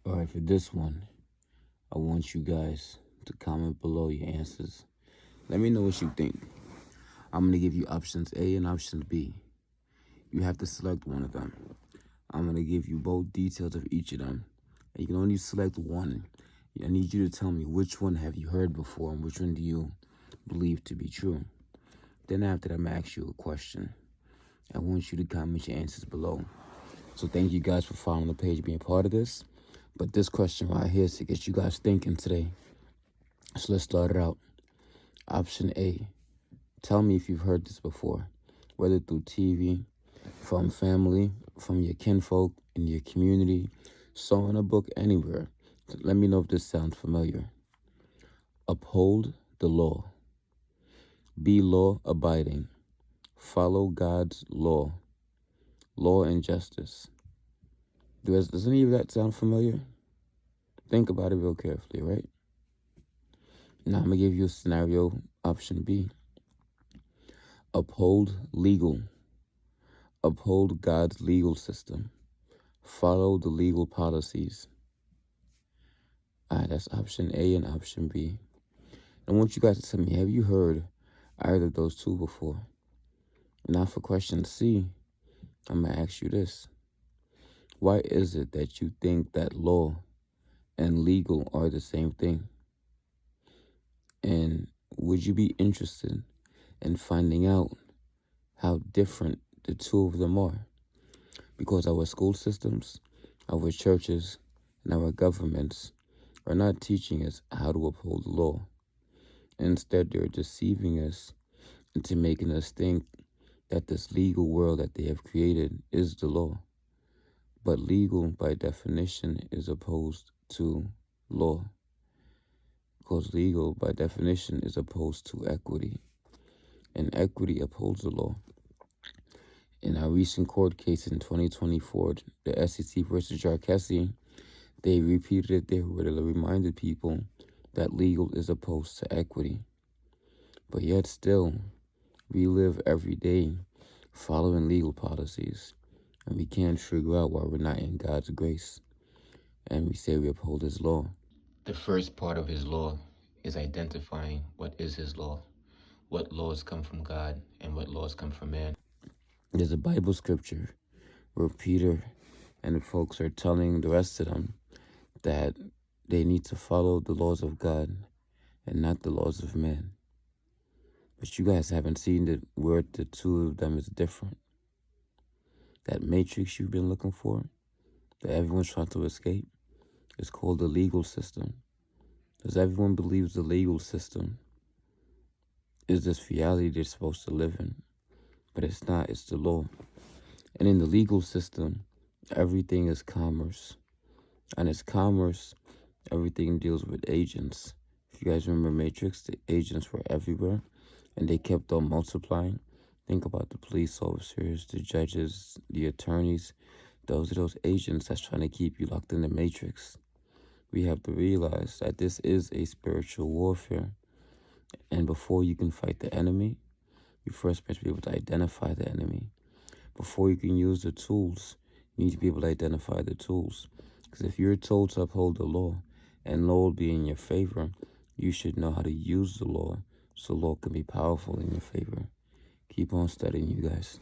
All right, for this one, I want you guys to comment below your answers. Let me know what you think. I'm going to give you options A and option B. You have to select one of them. I'm going to give you both details of each of them. And you can only select one. I need you to tell me which one have you heard before and which one do you believe to be true. Then after that, I'm going to ask you a question. I want you to comment your answers below. So thank you guys for following the page, being part of this. But this question right here is to get you guys thinking today. So let's start it out. Option A. Tell me if you've heard this before, whether through TV, from family, from your kinfolk, in your community, saw in a book, anywhere. So let me know if this sounds familiar. Uphold the law. Be law-abiding. Follow God's law. Law and justice. Does any of that sound familiar? Think about it real carefully, right? Now I'm going to give you a scenario, option B. Uphold legal. Uphold God's legal system. Follow the legal policies. All right, that's option A and option B. I want you guys to tell me, have you heard either of those two before? Now for question C, I'm going to ask you this. Why is it that you think that law and legal are the same thing? And would you be interested in finding out how different the two of them are? Because our school systems, our churches, and our governments are not teaching us how to uphold the law. Instead, they're deceiving us into making us think that this legal world that they have created is the law. But legal, by definition, is opposed to law. Because legal, by definition, is opposed to equity. And equity upholds the law. In our recent court case in 2024, the SEC versus Jarkessi, they repeated it there where they reminded people that legal is opposed to equity. But yet still, we live every day following legal policies, and we can't figure out why we're not in God's grace. And we say we uphold His law. The first part of His law is identifying what is His law, what laws come from God, and what laws come from man. There's a Bible scripture where Peter and the folks are telling the rest of them that they need to follow the laws of God and not the laws of man. But you guys haven't seen that where the two of them is different. That matrix you've been looking for, that everyone's trying to escape, is called the legal system. Does everyone believe the legal system is this reality they're supposed to live in? But it's not, it's the law. And in the legal system, everything is commerce. And it's commerce, everything deals with agents. If you guys remember Matrix, the agents were everywhere, and they kept on multiplying. Think about the police officers, the judges, the attorneys. Those are those agents that's trying to keep you locked in the Matrix. We have to realize that this is a spiritual warfare. And before you can fight the enemy, you first must be able to identify the enemy. Before you can use the tools, you need to be able to identify the tools. Because if you're told to uphold the law, and law will be in your favor, you should know how to use the law so law can be powerful in your favor. Keep on studying, you guys.